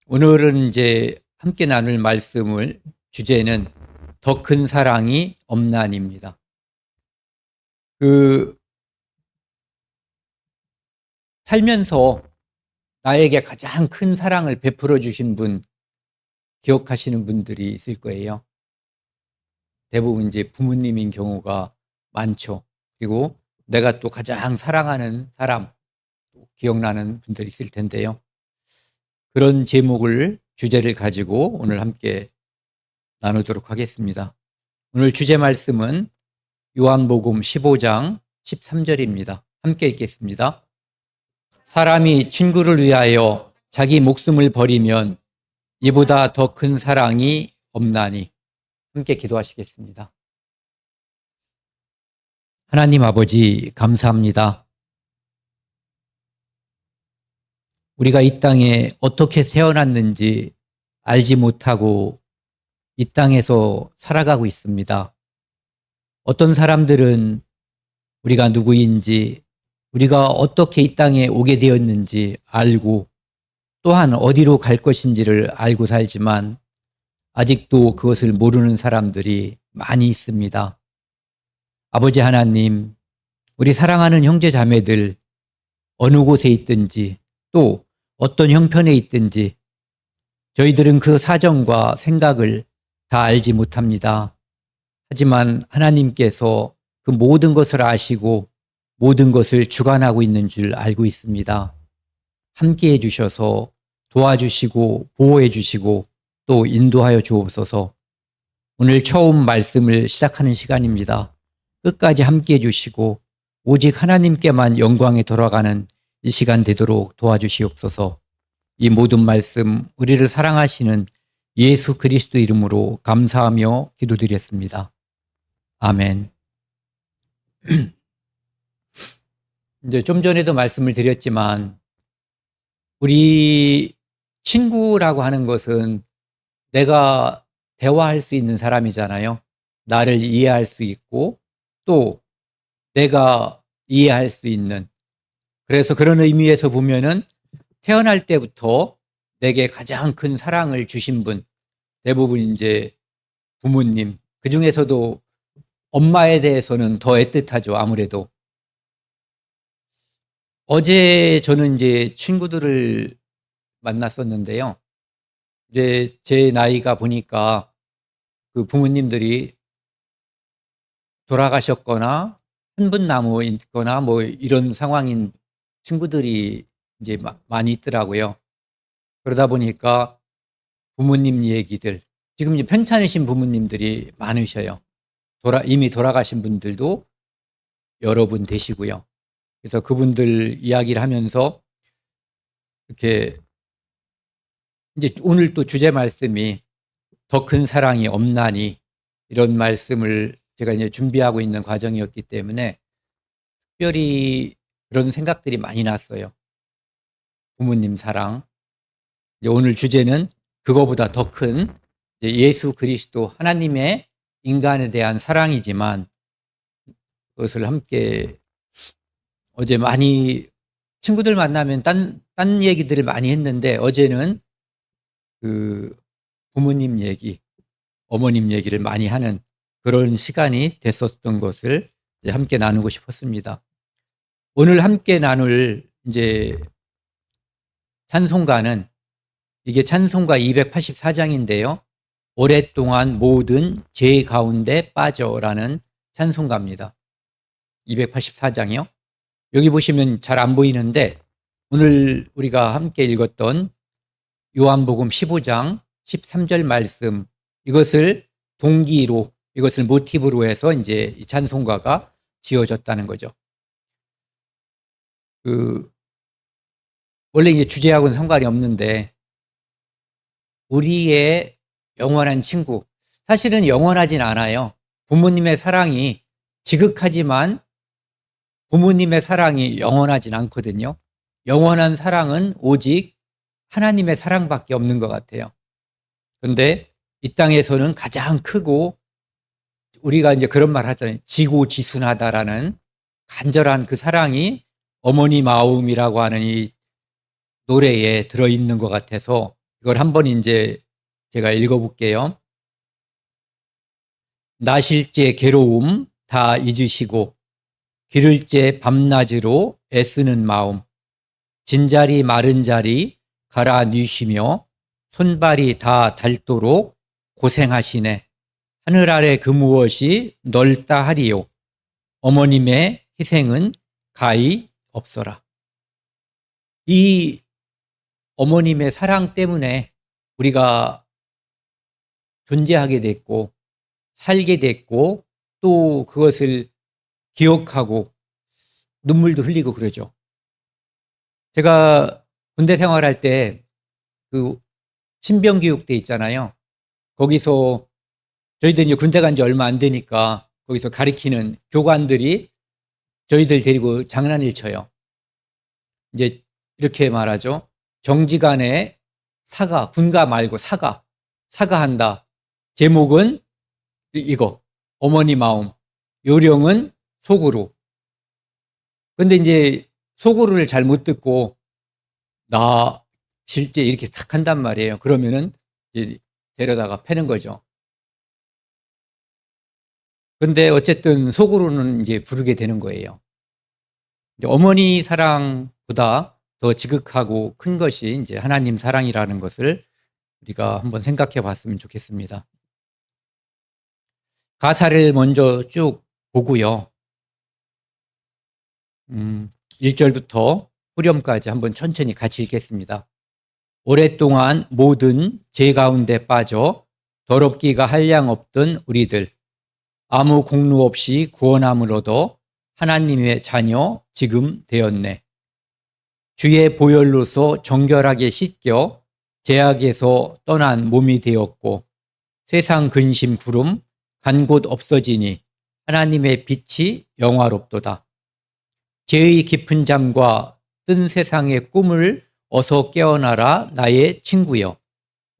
오늘은 이제 함께 나눌 말씀을 주제는 더 큰 사랑이 없나니입니다. 살면서 나에게 가장 큰 사랑을 베풀어 주신 분 기억하시는 분들이 있을 거예요. 대부분 이제 부모님인 경우가 많죠. 그리고 내가 또 가장 사랑하는 사람 기억나는 분들이 있을 텐데요. 그런 주제를 가지고 오늘 함께 나누도록 하겠습니다. 오늘 주제 말씀은 요한복음 15장 13절입니다. 함께 읽겠습니다. 사람이 친구를 위하여 자기 목숨을 버리면 이보다 더 큰 사랑이 없나니. 함께 기도하시겠습니다. 하나님 아버지, 감사합니다. 우리가 이 땅에 어떻게 태어났는지 알지 못하고 이 땅에서 살아가고 있습니다. 어떤 사람들은 우리가 누구인지, 우리가 어떻게 이 땅에 오게 되었는지 알고 또한 어디로 갈 것인지를 알고 살지만 아직도 그것을 모르는 사람들이 많이 있습니다. 아버지 하나님, 우리 사랑하는 형제 자매들 어느 곳에 있든지 또 어떤 형편에 있든지 저희들은 그 사정과 생각을 다 알지 못합니다. 하지만 하나님께서 그 모든 것을 아시고 모든 것을 주관하고 있는 줄 알고 있습니다. 함께해 주셔서 도와주시고 보호해 주시고 또 인도하여 주옵소서. 오늘 처음 말씀을 시작하는 시간입니다. 끝까지 함께해 주시고 오직 하나님께만 영광에 돌아가는 이 시간 되도록 도와주시옵소서. 이 모든 말씀 우리를 사랑하시는 예수 그리스도 이름으로 감사하며 기도드렸습니다. 아멘. 이제 좀 전에도 말씀을 드렸지만 우리 친구라고 하는 것은 내가 대화할 수 있는 사람이잖아요. 나를 이해할 수 있고 또 내가 이해할 수 있는, 그래서 그런 의미에서 보면은 태어날 때부터 내게 가장 큰 사랑을 주신 분, 대부분 이제 부모님, 그 중에서도 엄마에 대해서는 더 애틋하죠. 아무래도. 어제 저는 이제 친구들을 만났었는데요. 이제 제 나이가 보니까 그 부모님들이 돌아가셨거나 한 분 남아 있거나 뭐 이런 상황인 친구들이 이제 많이 있더라고요. 그러다 보니까 부모님 얘기들, 지금 이제 편찮으신 부모님들이 많으셔요. 이미 돌아가신 분들도 여러 분 되시고요. 그래서 그분들 이야기를 하면서 이렇게 이제 오늘 또 주제 말씀이 더 큰 사랑이 없나니, 이런 말씀을 제가 이제 준비하고 있는 과정이었기 때문에 특별히 그런 생각들이 많이 났어요. 부모님 사랑. 이제 오늘 주제는 그거보다 더 큰 예수 그리스도 하나님의 인간에 대한 사랑이지만, 그것을 함께 어제 많이 친구들 만나면 딴 얘기들을 많이 했는데 어제는 그 부모님 얘기, 어머님 얘기를 많이 하는 그런 시간이 됐었던 것을 이제 함께 나누고 싶었습니다. 오늘 함께 나눌 이제 찬송가는 이게 찬송가 284장인데요. 오랫동안 모든 죄 가운데 빠져라는 찬송가입니다. 284장이요. 여기 보시면 잘 안 보이는데 오늘 우리가 함께 읽었던 요한복음 15장 13절 말씀, 이것을 동기로, 이것을 모티브로 해서 이제 이 찬송가가 지어졌다는 거죠. 원래 이제 주제하고는 상관이 없는데 우리의 영원한 친구, 사실은 영원하진 않아요. 부모님의 사랑이 지극하지만 부모님의 사랑이 영원하진 않거든요. 영원한 사랑은 오직 하나님의 사랑밖에 없는 것 같아요. 그런데 이 땅에서는 가장 크고, 우리가 이제 그런 말 하잖아요. 지고지순하다라는 간절한 그 사랑이 어머니 마음이라고 하는 이 노래에 들어있는 것 같아서 이걸 한번 이제 제가 읽어볼게요. 나실제 괴로움 다 잊으시고 기를제 밤낮으로 애쓰는 마음 진자리 마른 자리 갈아 뉘시며 손발이 다 닳도록 고생하시네. 하늘 아래 그 무엇이 넓다 하리요. 어머님의 희생은 가히 없어라. 이 어머님의 사랑 때문에 우리가 존재하게 됐고 살게 됐고 또 그것을 기억하고 눈물도 흘리고 그러죠. 제가 군대 생활할 때 그 신병교육대 있잖아요. 거기서 저희들 이제 군대 간 지 얼마 안 되니까 거기서 가르치는 교관들이 저희들 데리고 장난을 쳐요. 이제 이렇게 말하죠. 정지간에 사과, 군가 말고 사과한다. 제목은 이거, 어머니 마음. 요령은 속으로. 근데 이제 속으로를 잘 못 듣고 나 실제 이렇게 탁 한단 말이에요. 그러면은 이제 데려다가 패는 거죠. 근데 어쨌든 속으로는 이제 부르게 되는 거예요. 어머니 사랑보다 더 지극하고 큰 것이 이제 하나님 사랑이라는 것을 우리가 한번 생각해 봤으면 좋겠습니다. 가사를 먼저 쭉 보고요. 1절부터 후렴까지 한번 천천히 같이 읽겠습니다. 오랫동안 모든 죄 가운데 빠져 더럽기가 한량 없던 우리들 아무 공로 없이 구원함을 얻어 하나님의 자녀 지금 되었네. 주의 보혈로서 정결하게 씻겨 죄악에서 떠난 몸이 되었고 세상 근심 구름 간 곳 없어지니 하나님의 빛이 영화롭도다. 죄의 깊은 잠과 뜬 세상의 꿈을 어서 깨어나라 나의 친구여.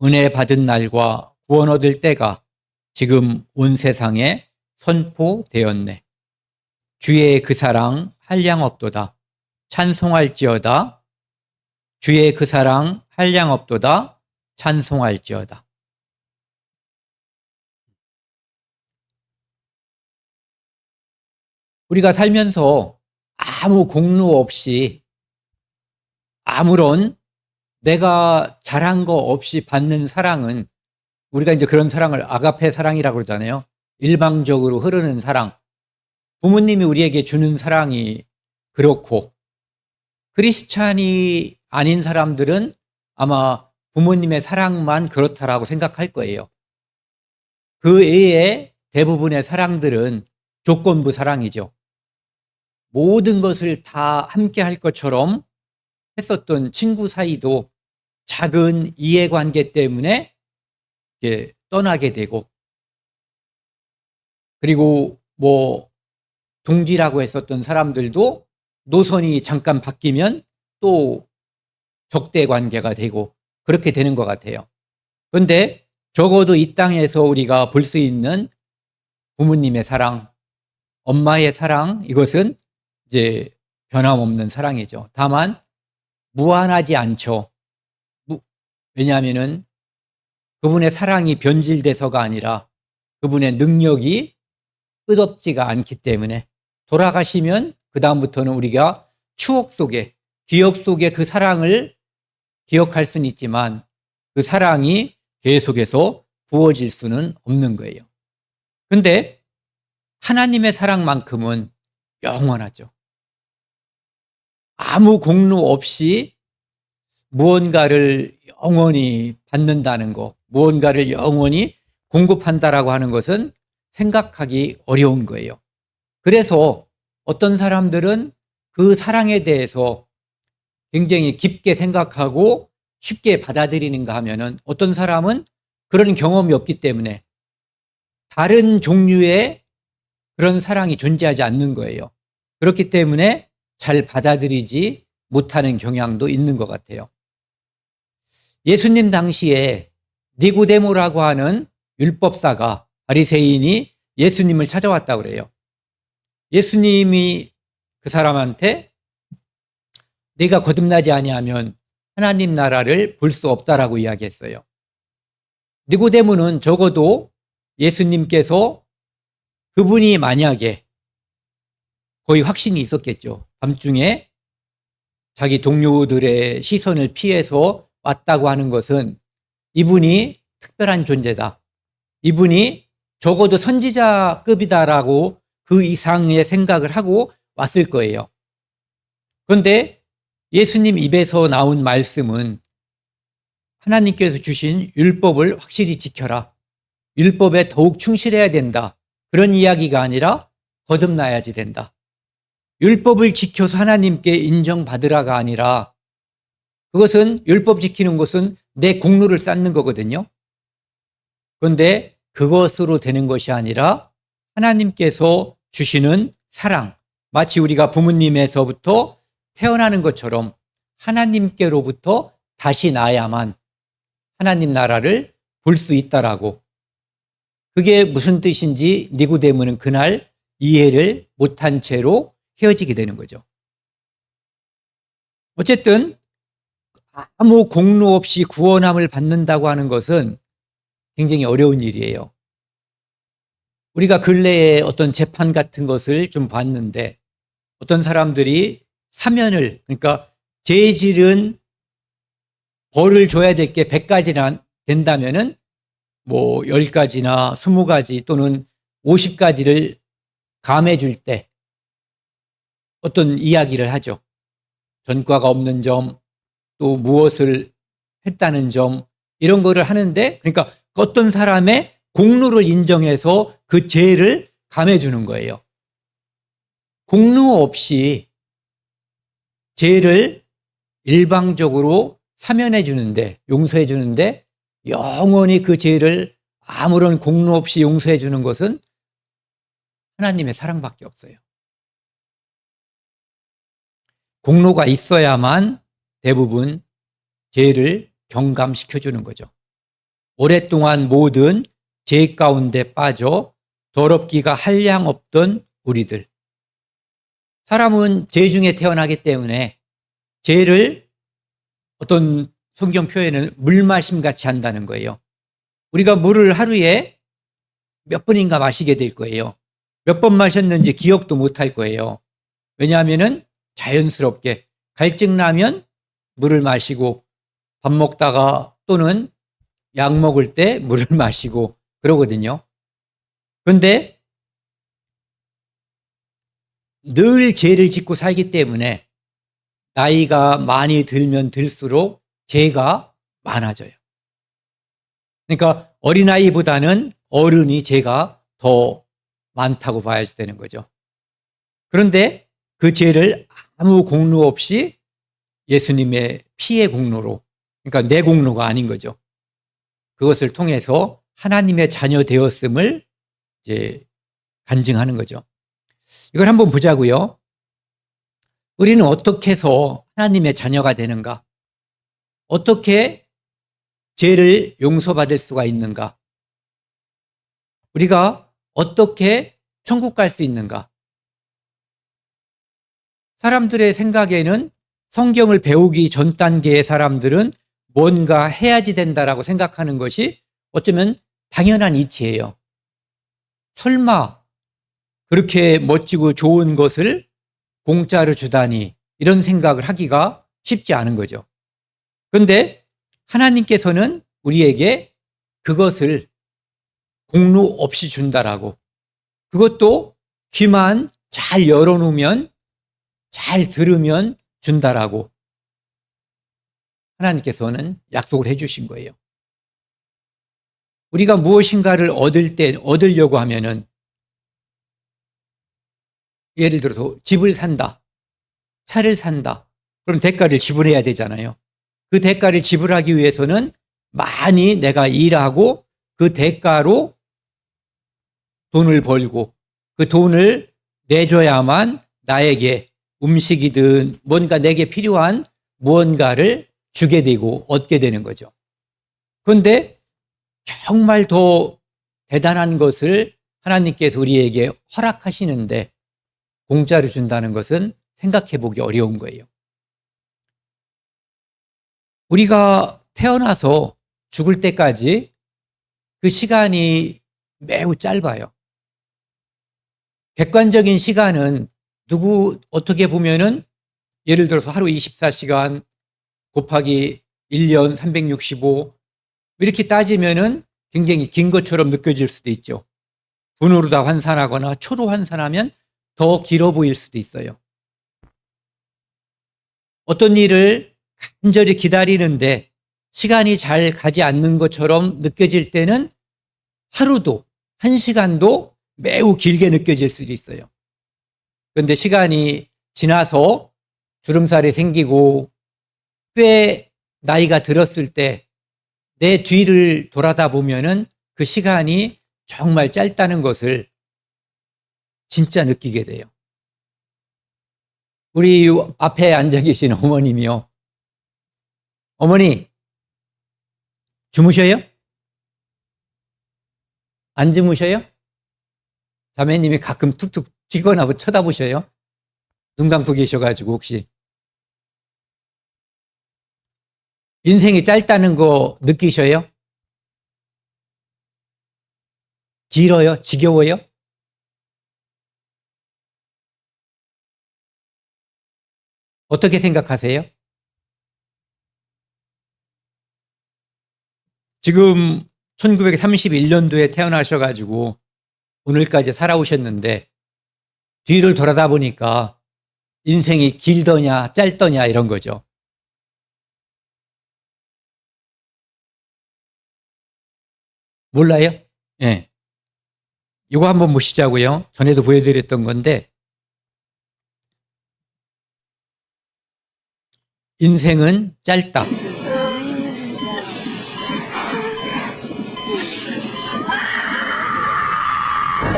은혜 받은 날과 구원 얻을 때가 지금 온 세상에 선포되었네. 주의 그 사랑 한량없도다. 찬송할지어다. 주의 그 사랑 한량없도다. 찬송할지어다. 우리가 살면서 아무 공로 없이 아무런 내가 잘한 거 없이 받는 사랑은 우리가 이제 그런 사랑을 아가페 사랑이라고 그러잖아요. 일방적으로 흐르는 사랑. 부모님이 우리에게 주는 사랑이 그렇고 크리스찬이 아닌 사람들은 아마 부모님의 사랑만 그렇다라고 생각할 거예요. 그 외에 대부분의 사랑들은 조건부 사랑이죠. 모든 것을 다 함께 할 것처럼 했었던 친구 사이도 작은 이해관계 때문에 떠나게 되고 그리고 뭐 동지라고 했었던 사람들도 노선이 잠깐 바뀌면 또 적대 관계가 되고 그렇게 되는 것 같아요. 그런데 적어도 이 땅에서 우리가 볼 수 있는 부모님의 사랑, 엄마의 사랑, 이것은 이제 변함없는 사랑이죠. 다만 무한하지 않죠. 왜냐하면은 그분의 사랑이 변질돼서가 아니라 그분의 능력이 끝없지가 않기 때문에 돌아가시면 그 다음부터는 우리가 추억 속에 기억 속에 그 사랑을 기억할 수는 있지만 그 사랑이 계속해서 부어질 수는 없는 거예요. 그런데 하나님의 사랑만큼은 영원하죠. 아무 공로 없이 무언가를 영원히 받는다는 거, 무언가를 영원히 공급한다라고 하는 것은 생각하기 어려운 거예요. 그래서 어떤 사람들은 그 사랑에 대해서 굉장히 깊게 생각하고 쉽게 받아들이는가 하면은 어떤 사람은 그런 경험이 없기 때문에 다른 종류의 그런 사랑이 존재하지 않는 거예요. 그렇기 때문에 잘 받아들이지 못하는 경향도 있는 것 같아요. 예수님 당시에 니고데모라고 하는 율법사가 바리새인이 예수님을 찾아왔다고 그래요. 예수님이 그 사람한테 네가 거듭나지 아니하면 하나님 나라를 볼 수 없다라고 이야기했어요. 니고데모는 적어도 예수님께서 그분이 만약에 거의 확신이 있었겠죠. 밤중에 자기 동료들의 시선을 피해서 왔다고 하는 것은 이분이 특별한 존재다. 이분이 적어도 선지자급이다라고 그 이상의 생각을 하고 왔을 거예요. 그런데 예수님 입에서 나온 말씀은 하나님께서 주신 율법을 확실히 지켜라. 율법에 더욱 충실해야 된다. 그런 이야기가 아니라 거듭나야지 된다. 율법을 지켜서 하나님께 인정받으라가 아니라 그것은 율법 지키는 것은 내 공로를 쌓는 거거든요. 그런데 그것으로 되는 것이 아니라 하나님께서 주시는 사랑, 마치 우리가 부모님에서부터 태어나는 것처럼 하나님께로부터 다시 나야만 하나님 나라를 볼 수 있다라고. 그게 무슨 뜻인지 니고데모는 그날 이해를 못한 채로 헤어지게 되는 거죠. 어쨌든 아무 공로 없이 구원함을 받는다고 하는 것은 굉장히 어려운 일이에요. 우리가 근래에 어떤 재판 같은 것을 좀 봤는데 어떤 사람들이 사면을, 그러니까 죄질은 벌을 줘야 될 게 100가지나 된다면은 뭐 10가지나 20가지 또는 50가지를 감해 줄 때 어떤 이야기를 하죠. 전과가 없는 점, 또 무엇을 했다는 점, 이런 거를 하는데, 그러니까 어떤 사람의 공로를 인정해서 그 죄를 감해 주는 거예요. 공로 없이 죄를 일방적으로 사면해 주는데, 용서해 주는데 영원히 그 죄를 아무런 공로 없이 용서해 주는 것은 하나님의 사랑밖에 없어요. 공로가 있어야만 대부분 죄를 경감시켜 주는 거죠. 오랫동안 모든 죄 가운데 빠져 더럽기가 한량없던 우리들. 사람은 죄 중에 태어나기 때문에 죄를 어떤 성경 표현은 물마심 같이 한다는 거예요. 우리가 물을 하루에 몇 번인가 마시게 될 거예요. 몇 번 마셨는지 기억도 못할 거예요. 왜냐하면은 자연스럽게 갈증 나면 물을 마시고 밥 먹다가 또는 약 먹을 때 물을 마시고 그러거든요. 그런데 늘 죄를 짓고 살기 때문에 나이가 많이 들면 들수록 죄가 많아져요. 그러니까 어린아이보다는 어른이 죄가 더 많다고 봐야 되는 거죠. 그런데 그 죄를 아무 공로 없이 예수님의 피의 공로로, 그러니까 내 공로가 아닌 거죠. 그것을 통해서 하나님의 자녀 되었음을 이제 간증하는 거죠. 이걸 한번 보자고요. 우리는 어떻게 해서 하나님의 자녀가 되는가? 어떻게 죄를 용서받을 수가 있는가? 우리가 어떻게 천국 갈 수 있는가? 사람들의 생각에는 성경을 배우기 전 단계의 사람들은 뭔가 해야지 된다라고 생각하는 것이 어쩌면 당연한 이치예요. 설마 그렇게 멋지고 좋은 것을 공짜로 주다니, 이런 생각을 하기가 쉽지 않은 거죠. 그런데 하나님께서는 우리에게 그것을 공로 없이 준다라고, 그것도 귀만 잘 열어놓으면, 잘 들으면 준다라고 하나님께서는 약속을 해주신 거예요. 우리가 무엇인가를 얻으려고 하면은, 예를 들어서 집을 산다, 차를 산다, 그럼 대가를 지불해야 되잖아요. 그 대가를 지불하기 위해서는 많이 내가 일하고 그 대가로 돈을 벌고 그 돈을 내줘야만 나에게 음식이든 뭔가 내게 필요한 무언가를 주게 되고 얻게 되는 거죠. 그런데 정말 더 대단한 것을 하나님께서 우리에게 허락하시는데 공짜로 준다는 것은 생각해 보기 어려운 거예요. 우리가 태어나서 죽을 때까지 그 시간이 매우 짧아요. 객관적인 시간은 어떻게 보면은 예를 들어서 하루 24시간 곱하기 1년 365 이렇게 따지면은 굉장히 긴 것처럼 느껴질 수도 있죠. 분으로 다 환산하거나 초로 환산하면 더 길어 보일 수도 있어요. 어떤 일을 간절히 기다리는데 시간이 잘 가지 않는 것처럼 느껴질 때는 하루도, 한 시간도 매우 길게 느껴질 수도 있어요. 그런데 시간이 지나서 주름살이 생기고 꽤 나이가 들었을 때 내 뒤를 돌아다 보면은 그 시간이 정말 짧다는 것을 진짜 느끼게 돼요. 우리 앞에 앉아 계신 어머님이요. 어머니, 주무셔요? 안 주무셔요? 자매님이 가끔 툭툭 쥐거나 쳐다보셔요? 눈 감고 계셔가지고 혹시. 인생이 짧다는 거 느끼셔요? 길어요? 지겨워요? 어떻게 생각하세요? 지금 1931년도에 태어나셔가지고 오늘까지 살아오셨는데 뒤를 돌아다 보니까 인생이 길더냐 짧더냐 이런 거죠. 몰라요? 예. 이거 한번 보시자고요. 전에도 보여드렸던 건데 인생은 짧다.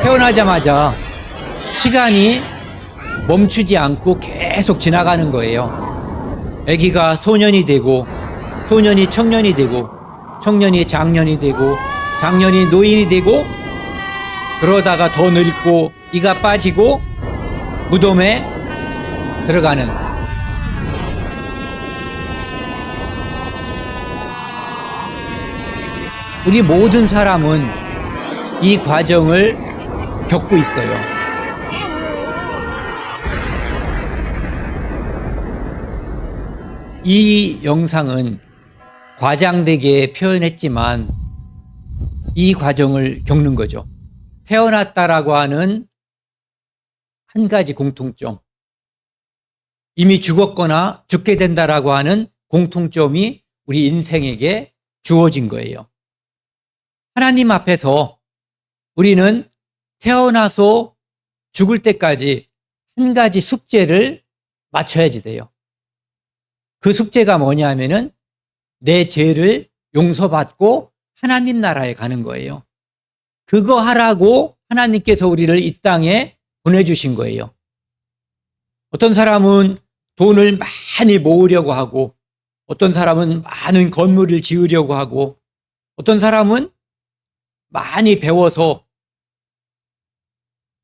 태어나자마자 시간이 멈추지 않고 계속 지나가는 거예요. 아기가 소년이 되고 소년이 청년이 되고 청년이 장년이 되고 장년이 노인이 되고 그러다가 더 늙고 이가 빠지고 무덤에 들어가는 우리 모든 사람은 이 과정을 겪고 있어요. 이 영상은 과장되게 표현했지만 이 과정을 겪는 거죠. 태어났다라고 하는 한 가지 공통점, 이미 죽었거나 죽게 된다라고 하는 공통점이 우리 인생에게 주어진 거예요. 하나님 앞에서 우리는 태어나서 죽을 때까지 한 가지 숙제를 맞춰야지 돼요. 그 숙제가 뭐냐면은 내 죄를 용서받고 하나님 나라에 가는 거예요. 그거 하라고 하나님께서 우리를 이 땅에 보내주신 거예요. 어떤 사람은 돈을 많이 모으려고 하고 어떤 사람은 많은 건물을 지으려고 하고 어떤 사람은 많이 배워서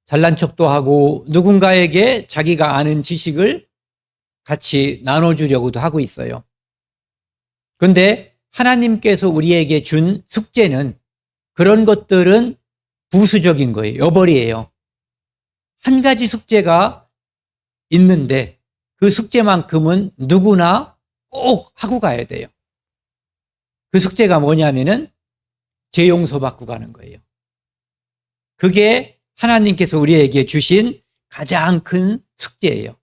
잘난 척도 하고 누군가에게 자기가 아는 지식을 같이 나눠주려고도 하고 있어요. 그런데 하나님께서 우리에게 준 숙제는 그런 것들은 부수적인 거예요. 여벌이에요. 한 가지 숙제가 있는데 그 숙제만큼은 누구나 꼭 하고 가야 돼요. 그 숙제가 뭐냐면은 죄 용서받고 가는 거예요. 그게 하나님께서 우리에게 주신 가장 큰 숙제예요.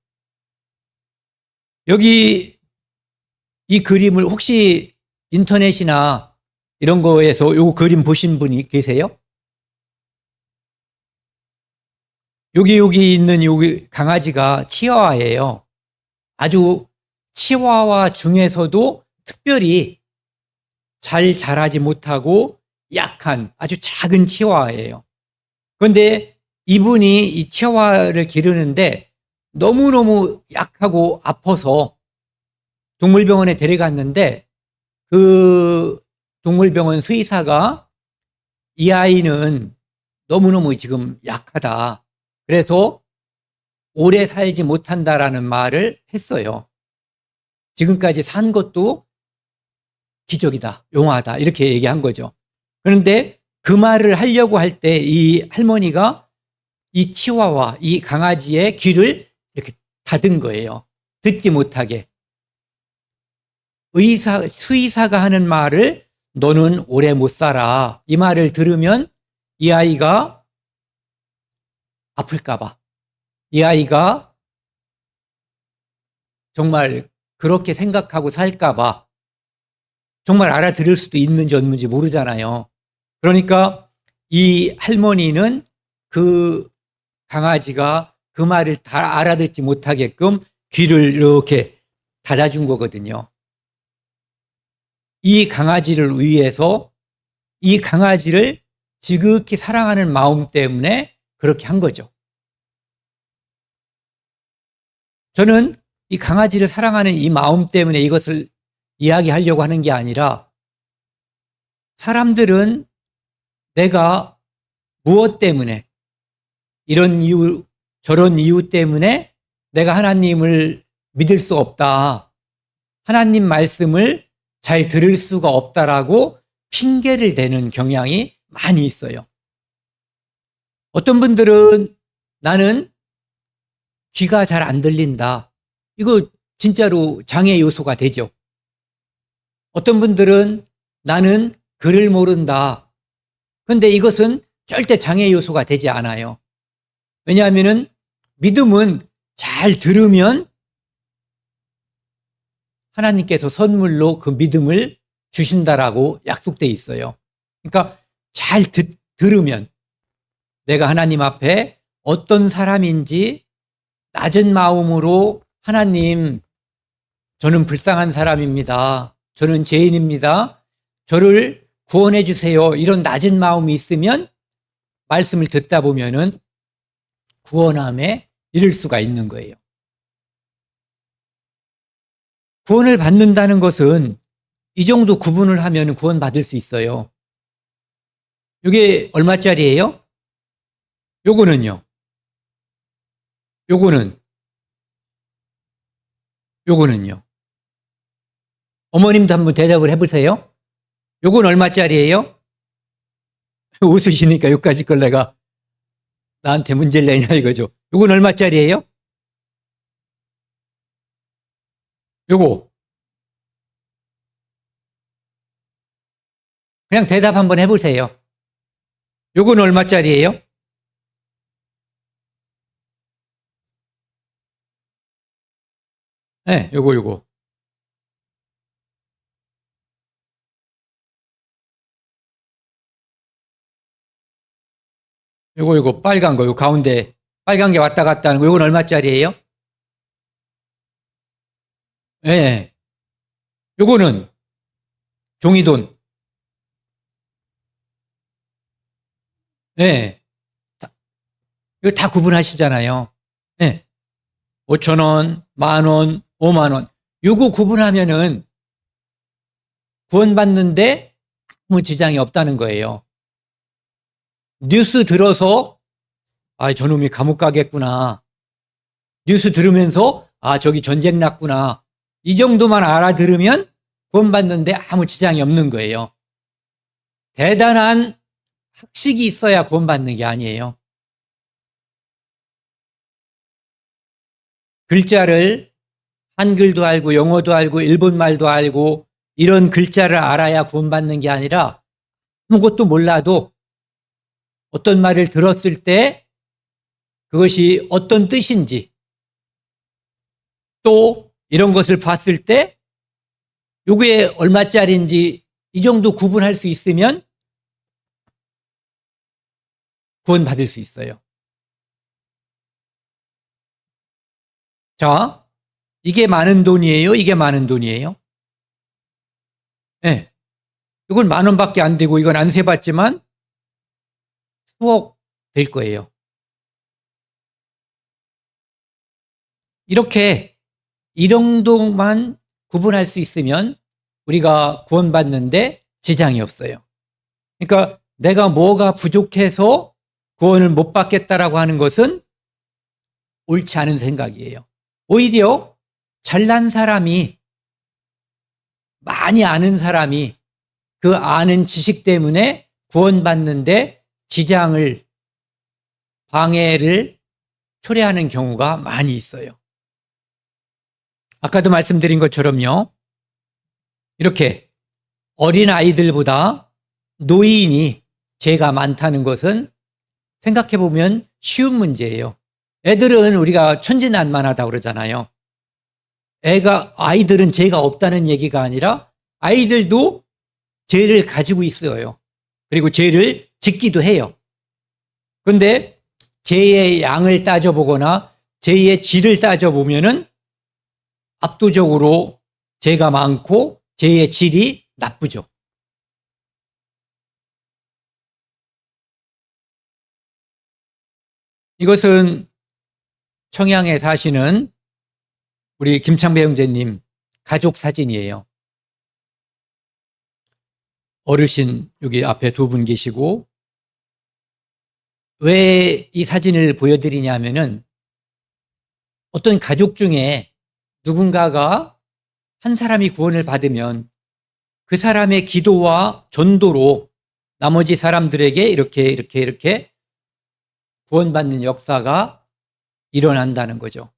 여기 이 그림을 혹시 인터넷이나 이런 거에서 이 그림 보신 분이 계세요? 여기 있는 여기 강아지가 치와와예요. 아주 치와와 중에서도 특별히 잘 자라지 못하고 약한 아주 작은 치와와예요. 그런데 이분이 이 치와와를 기르는데 너무너무 약하고 아파서 동물병원에 데려갔는데 그 동물병원 수의사가 이 아이는 너무너무 지금 약하다. 그래서 오래 살지 못한다라는 말을 했어요. 지금까지 산 것도 기적이다, 용하다 이렇게 얘기한 거죠. 그런데 그 말을 하려고 할 때 이 할머니가 이 치와와 이 강아지의 귀를 이렇게 닫은 거예요. 듣지 못하게. 수의사가 하는 말을 너는 오래 못 살아. 이 말을 들으면 이 아이가 아플까봐. 이 아이가 정말 그렇게 생각하고 살까봐. 정말 알아들을 수도 있는지 없는지 모르잖아요. 그러니까 이 할머니는 그 강아지가 그 말을 다 알아듣지 못하게끔 귀를 이렇게 닫아준 거거든요. 이 강아지를 위해서 이 강아지를 지극히 사랑하는 마음 때문에 그렇게 한 거죠. 저는 이 강아지를 사랑하는 이 마음 때문에 이것을 이야기하려고 하는 게 아니라 사람들은 내가 무엇 때문에 이런 이유 저런 이유 때문에 내가 하나님을 믿을 수 없다. 하나님 말씀을 잘 들을 수가 없다라고 핑계를 대는 경향이 많이 있어요. 어떤 분들은 나는 귀가 잘 안 들린다. 이거 진짜로 장애 요소가 되죠. 어떤 분들은 나는 글을 모른다. 그런데 이것은 절대 장애 요소가 되지 않아요. 왜냐하면 믿음은 잘 들으면 하나님께서 선물로 그 믿음을 주신다라고 약속돼 있어요. 그러니까 잘 들으면 내가 하나님 앞에 어떤 사람인지 낮은 마음으로 하나님, 저는 불쌍한 사람입니다. 저는 죄인입니다. 저를 구원해 주세요. 이런 낮은 마음이 있으면 말씀을 듣다 보면은 구원함에 이를 수가 있는 거예요. 구원을 받는다는 것은 이 정도 구분을 하면 구원받을 수 있어요. 이게 얼마짜리예요? 요거는요. 요거는요. 어머님도 한번 대답을 해보세요. 요건 얼마짜리예요? 웃으시니까 여기까지 걸 내가 나한테 문제를 내냐 이거죠. 요건 얼마짜리예요? 요거. 그냥 대답 한번 해보세요. 요건 얼마짜리예요? 네, 요거. 요거 빨간 거, 요 가운데 빨간 게 왔다 갔다 하는 거, 요건 얼마짜리예요? 예. 네. 요거는 종이돈. 예. 네. 이거 다 구분하시잖아요. 예. 네. 5,000원, 10,000원, 50,000원. 요거 구분하면은 구원받는데 아무 지장이 없다는 거예요. 뉴스 들어서 아, 저놈이 감옥 가겠구나. 뉴스 들으면서 아, 저기 전쟁 났구나. 이 정도만 알아들으면 구원받는데 아무 지장이 없는 거예요. 대단한 학식이 있어야 구원받는 게 아니에요. 글자를 한글도 알고 영어도 알고 일본말도 알고 이런 글자를 알아야 구원받는 게 아니라 아무것도 몰라도 어떤 말을 들었을 때 그것이 어떤 뜻인지 또 이런 것을 봤을 때 요게 얼마짜리인지 이 정도 구분할 수 있으면 구원받을 수 있어요. 자, 이게 많은 돈이에요? 이게 많은 돈이에요? 네. 이건 10,000원밖에 안 되고 이건 안 세봤지만 수억 될 거예요. 이렇게 이 정도만 구분할 수 있으면 우리가 구원받는데 지장이 없어요. 그러니까 내가 뭐가 부족해서 구원을 못 받겠다라고 하는 것은 옳지 않은 생각이에요. 오히려 잘난 사람이 많이 아는 사람이 그 아는 지식 때문에 구원받는데 지장을, 방해를 초래하는 경우가 많이 있어요. 아까도 말씀드린 것처럼요. 이렇게 어린 아이들보다 노인이 죄가 많다는 것은 생각해 보면 쉬운 문제예요. 애들은 우리가 천진난만하다고 그러잖아요. 아이들은 죄가 없다는 얘기가 아니라 아이들도 죄를 가지고 있어요. 그리고 죄를 짓기도 해요. 그런데 죄의 양을 따져보거나 죄의 질을 따져보면은 압도적으로 죄가 많고 죄의 질이 나쁘죠. 이것은 청양에 사시는 우리 김창배 형제님 가족 사진이에요. 어르신 여기 앞에 두 분 계시고, 왜 이 사진을 보여드리냐면은 어떤 가족 중에 누군가가 한 사람이 구원을 받으면 그 사람의 기도와 전도로 나머지 사람들에게 이렇게 구원받는 역사가 일어난다는 거죠.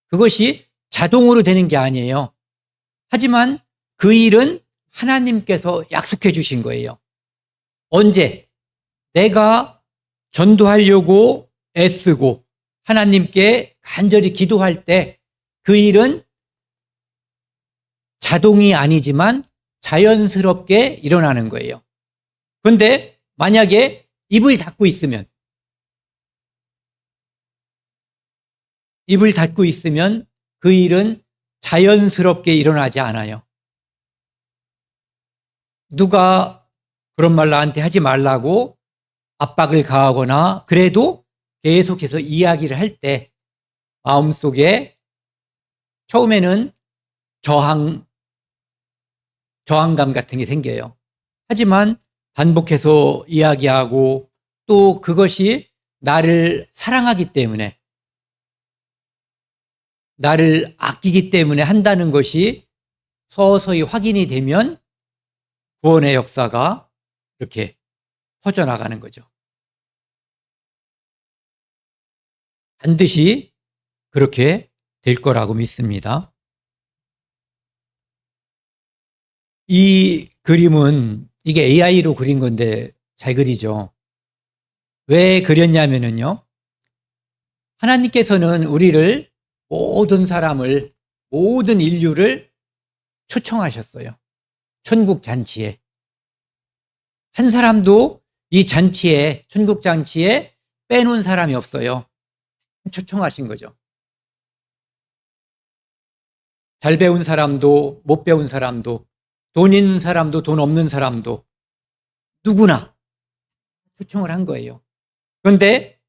그것이 자동으로 되는 게 아니에요. 하지만 그 일은 하나님께서 약속해 주신 거예요. 언제? 내가 전도하려고 애쓰고 하나님께 간절히 기도할 때 그 일은 자동이 아니지만 자연스럽게 일어나는 거예요. 그런데 만약에 입을 닫고 있으면 그 일은 자연스럽게 일어나지 않아요. 누가 그런 말 나한테 하지 말라고 압박을 가하거나 그래도 계속해서 이야기를 할 때 마음속에 처음에는 저항감 같은 게 생겨요. 하지만 반복해서 이야기하고 또 그것이 나를 사랑하기 때문에, 나를 아끼기 때문에 한다는 것이 서서히 확인이 되면 구원의 역사가 이렇게 퍼져나가는 거죠. 반드시 그렇게 될 거라고 믿습니다. 이 그림은 이게 AI로 그린 건데 잘 그리죠. 왜 그렸냐면요. 하나님께서는 우리를, 모든 사람을, 모든 인류를 초청하셨어요. 천국 잔치에. 한 사람도 이 잔치에, 천국 잔치에 빼놓은 사람이 없어요. 초청하신 거죠. 잘 배운 사람도 못 배운 사람도 돈 있는 사람도 돈 없는 사람도 누구나 초청을 한 거예요. 그런데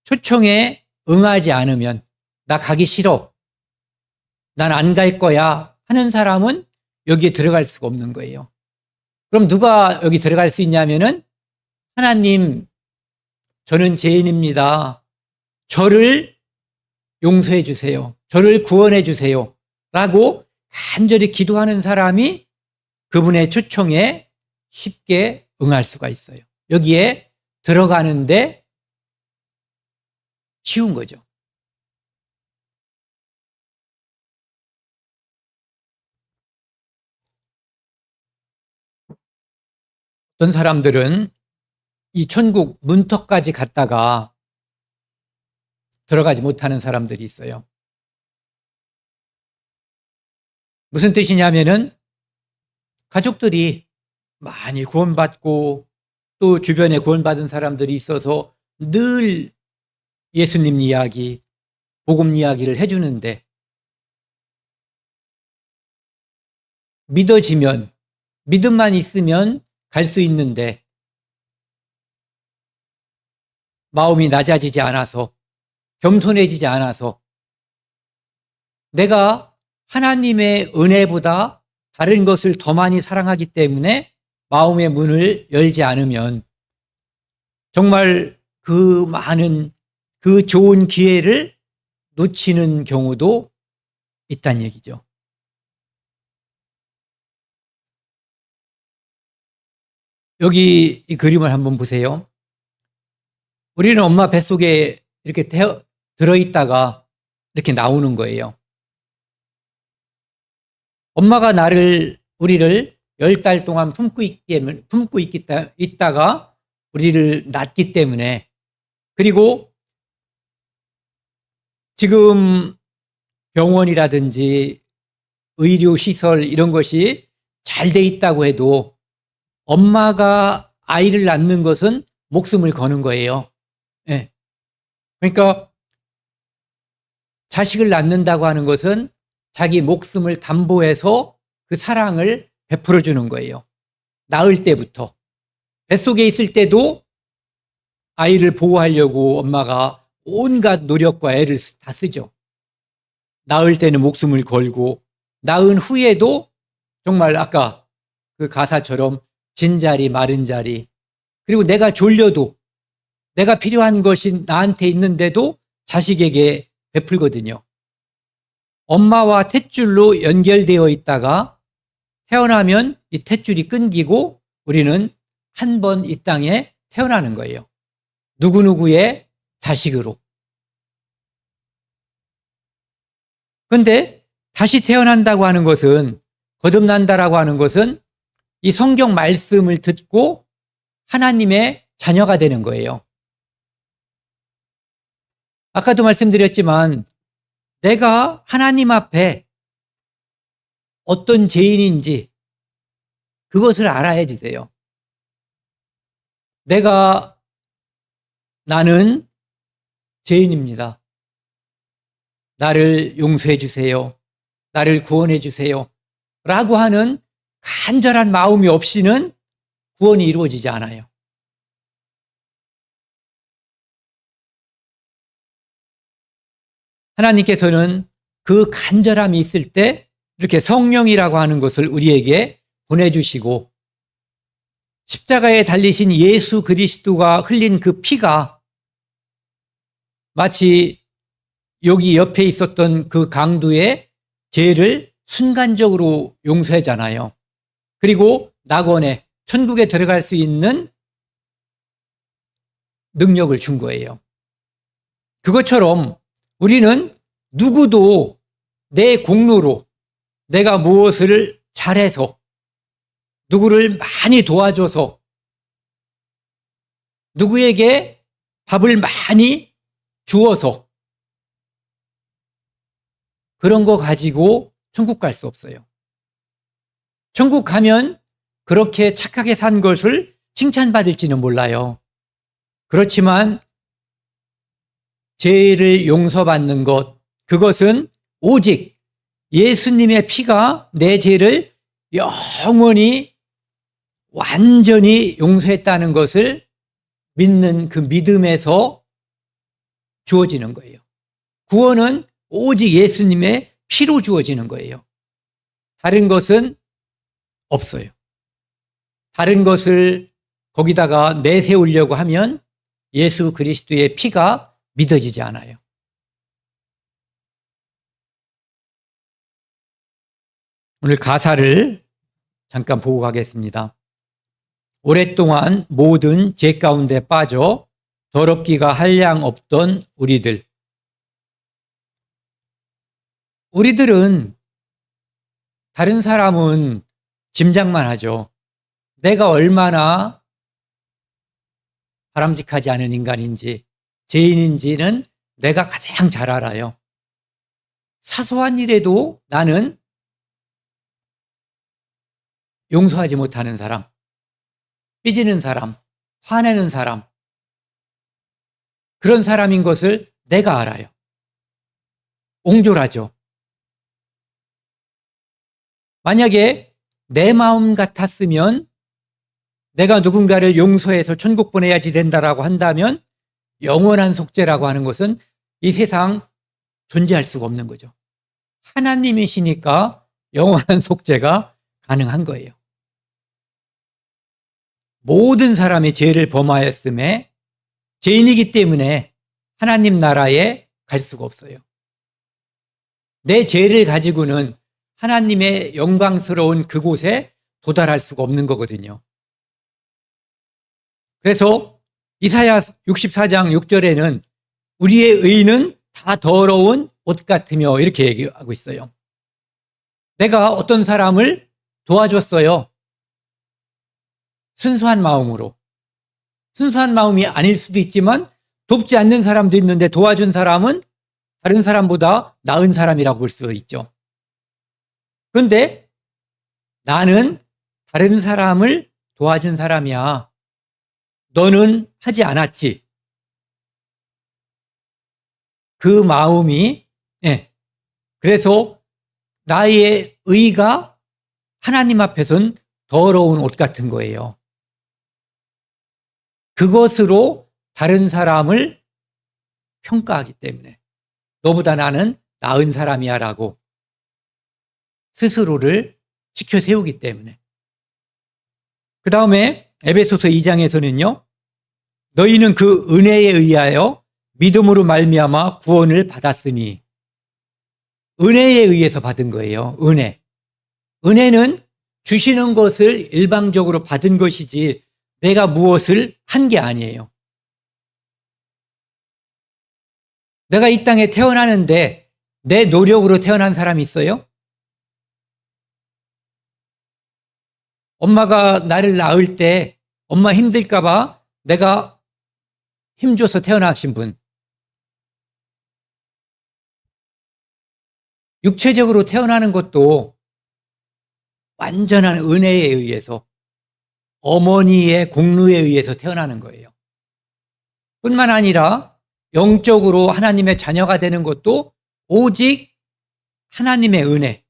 초청에 응하지 않으면 나 가기 싫어, 난 안 갈 거야 하는 사람은 여기에 들어갈 수가 없는 거예요. 그럼 누가 여기 들어갈 수 있냐면은 하나님, 저는 죄인입니다. 저를 용서해 주세요. 저를 구원해 주세요. 라고 간절히 기도하는 사람이 그분의 초청에 쉽게 응할 수가 있어요. 여기에 들어가는데 쉬운 거죠. 어떤 사람들은 이 천국 문턱까지 갔다가 들어가지 못하는 사람들이 있어요. 무슨 뜻이냐면은 가족들이 많이 구원받고 또 주변에 구원받은 사람들이 있어서 늘 예수님 이야기, 복음 이야기를 해주는데 믿어지면, 믿음만 있으면 갈 수 있는데 마음이 낮아지지 않아서, 겸손해지지 않아서 내가 하나님의 은혜보다 다른 것을 더 많이 사랑하기 때문에 마음의 문을 열지 않으면 정말 그 많은, 그 좋은 기회를 놓치는 경우도 있다는 얘기죠. 여기 이 그림을 한번 보세요. 우리는 엄마 뱃속에 이렇게 들어있다가 이렇게 나오는 거예요. 엄마가 우리를 10달 동안 품고 있다가 우리를 낳기 때문에, 그리고 지금 병원이라든지 의료시설 이런 것이 잘 돼 있다고 해도 엄마가 아이를 낳는 것은 목숨을 거는 거예요. 예. 그러니까 자식을 낳는다고 하는 것은 자기 목숨을 담보해서 그 사랑을 베풀어 주는 거예요. 낳을 때부터. 뱃속에 있을 때도 아이를 보호하려고 엄마가 온갖 노력과 애를 다 쓰죠. 낳을 때는 목숨을 걸고, 낳은 후에도 정말 아까 그 가사처럼 진자리 마른 자리, 그리고 내가 졸려도 내가 필요한 것이 나한테 있는데도 자식에게 베풀거든요. 엄마와 탯줄로 연결되어 있다가 태어나면 이 탯줄이 끊기고 우리는 한 번 이 땅에 태어나는 거예요. 누구누구의 자식으로. 그런데 다시 태어난다고 하는 것은, 거듭난다라고 하는 것은 이 성경 말씀을 듣고 하나님의 자녀가 되는 거예요. 아까도 말씀드렸지만 내가 하나님 앞에 어떤 죄인인지 그것을 알아야지 돼요. 나는 죄인입니다. 나를 용서해 주세요. 나를 구원해 주세요. 라고 하는 간절한 마음이 없이는 구원이 이루어지지 않아요. 하나님께서는 그 간절함이 있을 때 이렇게 성령이라고 하는 것을 우리에게 보내주시고, 십자가에 달리신 예수 그리스도가 흘린 그 피가 마치 여기 옆에 있었던 그 강도의 죄를 순간적으로 용서하잖아요. 그리고 낙원에, 천국에 들어갈 수 있는 능력을 준 거예요. 그것처럼 우리는 누구도 내 공로로 내가 무엇을 잘해서, 누구를 많이 도와줘서, 누구에게 밥을 많이 주어서 그런 거 가지고 천국 갈 수 없어요. 천국 가면 그렇게 착하게 산 것을 칭찬받을지는 몰라요. 그렇지만 죄를 용서받는 것, 그것은 오직 예수님의 피가 내 죄를 영원히 완전히 용서했다는 것을 믿는 그 믿음에서 주어지는 거예요. 구원은 오직 예수님의 피로 주어지는 거예요. 다른 것은 없어요. 다른 것을 거기다가 내세우려고 하면 예수 그리스도의 피가 믿어지지 않아요. 오늘 가사를 잠깐 보고 가겠습니다. 오랫동안 모든 죄 가운데 빠져 더럽기가 한량 없던 우리들은 다른 사람은 짐작만 하죠. 내가 얼마나 바람직하지 않은 인간인지, 죄인인지는 내가 가장 잘 알아요. 사소한 일에도 나는 용서하지 못하는 사람, 삐지는 사람, 화내는 사람, 그런 사람인 것을 내가 알아요. 옹졸하죠. 만약에 내 마음 같았으면 내가 누군가를 용서해서 천국 보내야지 된다라고 한다면 영원한 속죄라고 하는 것은 이 세상 존재할 수가 없는 거죠. 하나님이시니까 영원한 속죄가 가능한 거예요. 모든 사람이 죄를 범하였음에 죄인이기 때문에 하나님 나라에 갈 수가 없어요. 내 죄를 가지고는 하나님의 영광스러운 그곳에 도달할 수가 없는 거거든요. 그래서 이사야 64장 6절에는 우리의 의는 다 더러운 옷 같으며 이렇게 얘기하고 있어요. 내가 어떤 사람을 도와줬어요. 순수한 마음으로. 순수한 마음이 아닐 수도 있지만 돕지 않는 사람도 있는데 도와준 사람은 다른 사람보다 나은 사람이라고 볼 수 있죠. 그런데 나는 다른 사람을 도와준 사람이야. 너는 하지 않았지. 그 마음이, 그래서 나의 의가 하나님 앞에서는 더러운 옷 같은 거예요. 그것으로 다른 사람을 평가하기 때문에 너보다 나는 나은 사람이야 라고 스스로를 지켜 세우기 때문에. 그 다음에 에베소서 2장에서는요. 너희는 그 은혜에 의하여 믿음으로 말미암아 구원을 받았으니. 은혜에 의해서 받은 거예요. 은혜. 은혜는 주시는 것을 일방적으로 받은 것이지 내가 무엇을 한 게 아니에요. 내가 이 땅에 태어나는데 내 노력으로 태어난 사람이 있어요? 엄마가 나를 낳을 때 엄마 힘들까 봐 내가 힘줘서 태어나신 분. 육체적으로 태어나는 것도 완전한 은혜에 의해서 어머니의 공로에 의해서 태어나는 거예요. 뿐만 아니라 영적으로 하나님의 자녀가 되는 것도 오직 하나님의 은혜,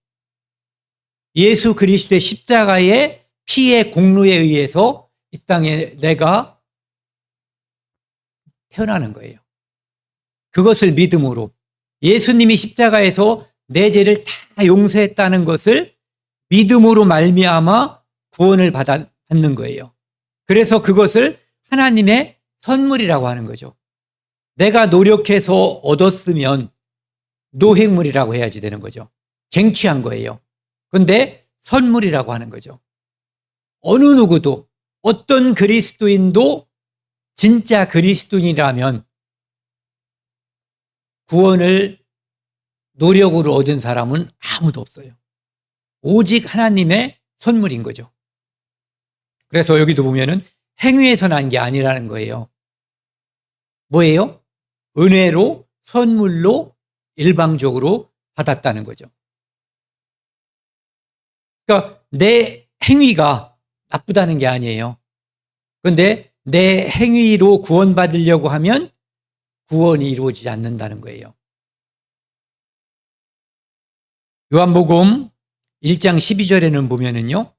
예수 그리스도의 십자가의 피의 공로에 의해서 이 땅에 내가 태어나는 거예요. 그것을 믿음으로 예수님이 십자가에서 내 죄를 다 용서했다는 것을 믿음으로 말미암아 구원을 받는 거예요. 그래서 그것을 하나님의 선물이라고 하는 거죠. 내가 노력해서 얻었으면 노획물이라고 해야지 되는 거죠. 쟁취한 거예요. 그런데 선물이라고 하는 거죠. 어느 누구도 어떤 그리스도인도 진짜 그리스도인이라면 구원을 노력으로 얻은 사람은 아무도 없어요. 오직 하나님의 선물인 거죠. 그래서 여기도 보면은 행위에서 난 게 아니라는 거예요. 뭐예요? 은혜로 선물로 일방적으로 받았다는 거죠. 그러니까 내 행위가 나쁘다는 게 아니에요. 그런데 내 행위로 구원받으려고 하면 구원이 이루어지지 않는다는 거예요. 요한복음 1장 12절에는 보면은요.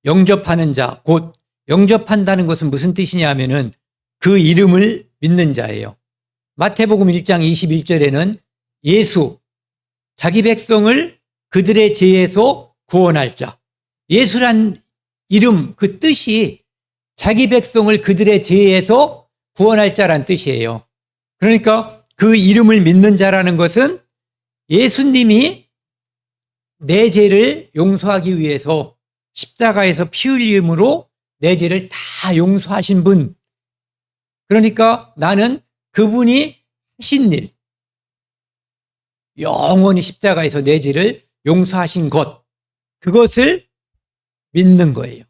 영접하는 자, 곧 영접한다는 것은 무슨 뜻이냐면은 그 이름을 믿는 자예요. 마태복음 1장 21절에는 예수, 자기 백성을 그들의 죄에서 구원할 자. 예수란 이름, 그 뜻이 자기 백성을 그들의 죄에서 구원할 자란 뜻이에요. 그러니까 그 이름을 믿는 자라는 것은 예수님이 내 죄를 용서하기 위해서 십자가에서 피 흘림으로 내 죄를 다 용서하신 분. 그러니까 나는 그분이 하신 일, 영원히 십자가에서 내 죄를 용서하신 것, 그것을 믿는 거예요.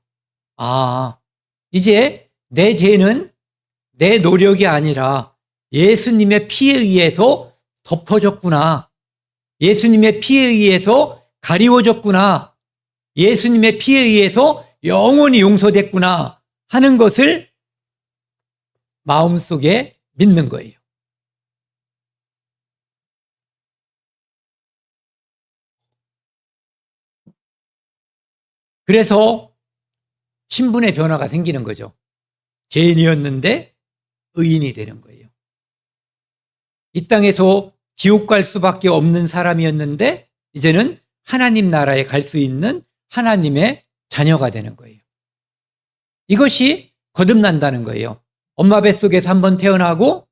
아, 이제 내 죄는 내 노력이 아니라 예수님의 피에 의해서 덮어졌구나. 예수님의 피에 의해서 가리워졌구나. 예수님의 피에 의해서 영원히 용서됐구나 하는 것을 마음속에 믿는 거예요. 그래서 신분의 변화가 생기는 거죠. 죄인이었는데 의인이 되는 거예요. 이 땅에서 지옥 갈 수밖에 없는 사람이었는데 이제는 하나님 나라에 갈 수 있는 하나님의 자녀가 되는 거예요. 이것이 거듭난다는 거예요. 엄마 뱃속에서 한번 태어나고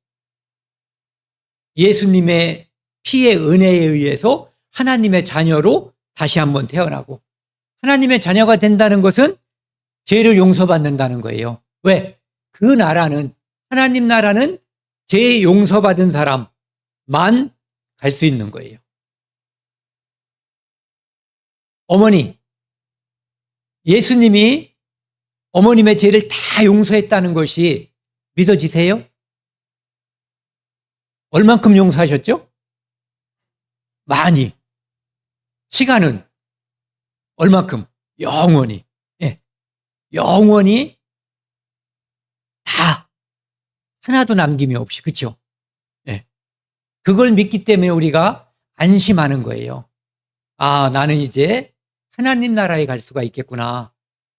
예수님의 피의 은혜에 의해서 하나님의 자녀로 다시 한번 태어나고, 하나님의 자녀가 된다는 것은 죄를 용서받는다는 거예요. 왜? 그 나라는, 하나님 나라는 죄 용서받은 사람만 갈 수 있는 거예요. 어머니, 예수님이 어머님의 죄를 다 용서했다는 것이 믿어지세요? 얼만큼 용서하셨죠? 많이. 시간은 얼만큼? 영원히. 예. 영원히 다 하나도 남김이 없이. 그렇죠? 예. 그걸 믿기 때문에 우리가 안심하는 거예요. 아, 나는 이제 하나님 나라에 갈 수가 있겠구나.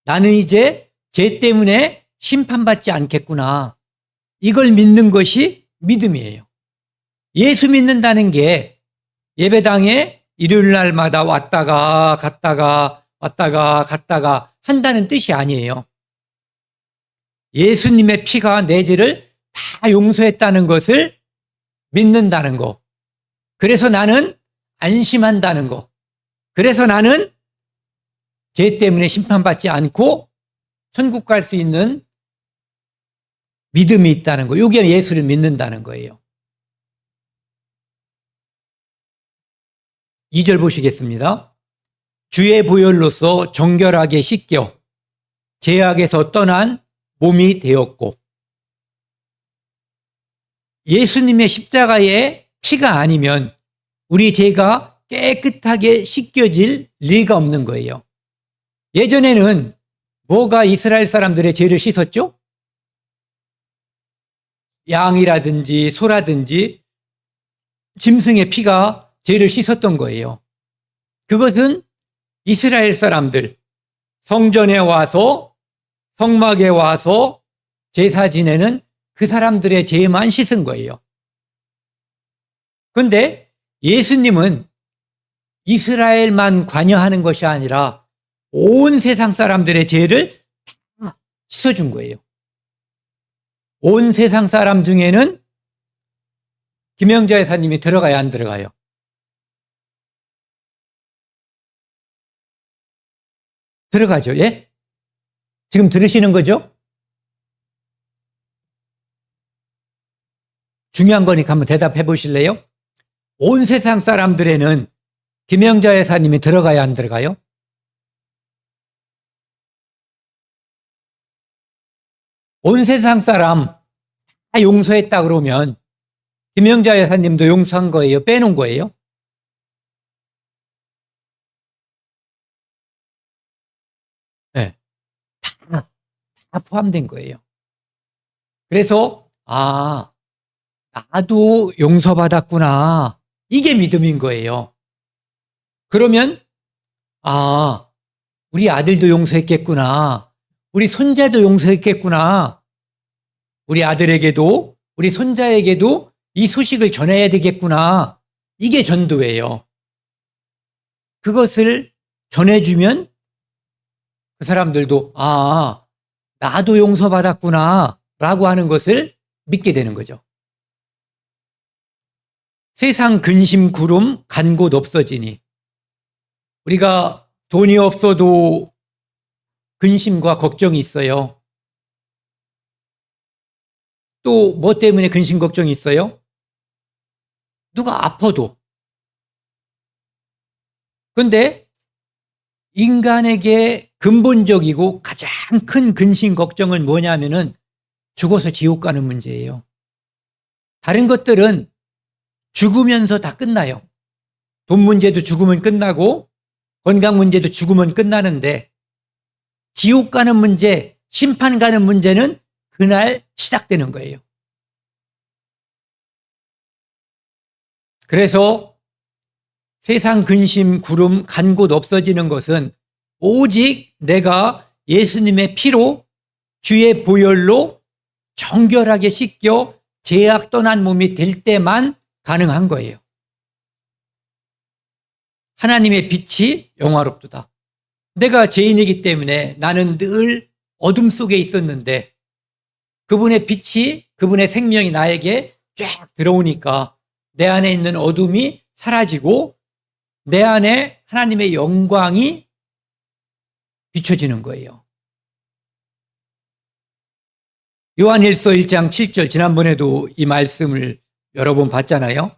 나는 이제 죄 때문에 심판받지 않겠구나. 이걸 믿는 것이 믿음이에요. 예수 믿는다는 게 예배당에 일요일 날마다 왔다가 갔다가 한다는 뜻이 아니에요. 예수님의 피가 내 죄를 다 용서했다는 것을 믿는다는 거. 그래서 나는 안심한다는 거. 그래서 나는 죄 때문에 심판받지 않고 천국 갈 수 있는 믿음이 있다는 거. 이게 예수를 믿는다는 거예요. 2절 보시겠습니다. 주의 보혈로서 정결하게 씻겨 죄악에서 떠난 몸이 되었고. 예수님의 십자가의 피가 아니면 우리 죄가 깨끗하게 씻겨질 리가 없는 거예요. 예전에는 뭐가 이스라엘 사람들의 죄를 씻었죠? 양이라든지 소라든지 짐승의 피가 죄를 씻었던 거예요. 그것은 이스라엘 사람들 성전에 와서 성막에 와서 제사 지내는 그 사람들의 죄만 씻은 거예요. 그런데 예수님은 이스라엘만 관여하는 것이 아니라 온 세상 사람들의 죄를 다 씻어준 거예요. 온 세상 사람 중에는 김영자 여사님이 들어가야 안 들어가요? 들어가죠. 예? 지금 들으시는 거죠? 중요한 거니까 한번 대답해 보실래요? 온 세상 사람들에는 김영자 여사님이 들어가야 안 들어가요? 온 세상 사람 다 용서했다 그러면 김영자 여사님도 용서한 거예요? 빼놓은 거예요? 네. 다 포함된 거예요. 그래서 나도 용서받았구나. 이게 믿음인 거예요. 그러면 우리 아들도 용서했겠구나. 우리 손자도 용서했겠구나. 우리 아들에게도 우리 손자에게도 이 소식을 전해야 되겠구나. 이게 전도예요. 그것을 전해주면 그 사람들도 나도 용서받았구나 라고 하는 것을 믿게 되는 거죠. 세상 근심 구름 간 곳 없어지니. 우리가 돈이 없어도 근심과 걱정이 있어요. 또 뭐 때문에 근심 걱정이 있어요? 누가 아파도. 그런데 인간에게 근본적이고 가장 큰 근심 걱정은 뭐냐면은 죽어서 지옥 가는 문제예요. 다른 것들은 죽으면서 다 끝나요. 돈 문제도 죽으면 끝나고 건강 문제도 죽으면 끝나는데 지옥 가는 문제, 심판 가는 문제는 그날 시작되는 거예요. 그래서 세상 근심 구름 간 곳 없어지는 것은 오직 내가 예수님의 피로 주의 보혈로 정결하게 씻겨 죄악 떠난 몸이 될 때만 가능한 거예요. 하나님의 빛이 영화롭도다. 내가 죄인이기 때문에 나는 늘 어둠 속에 있었는데 그분의 빛이, 그분의 생명이 나에게 쫙 들어오니까 내 안에 있는 어둠이 사라지고 내 안에 하나님의 영광이 비춰지는 거예요. 요한일서 1장 7절 지난번에도 이 말씀을 여러 번 봤잖아요.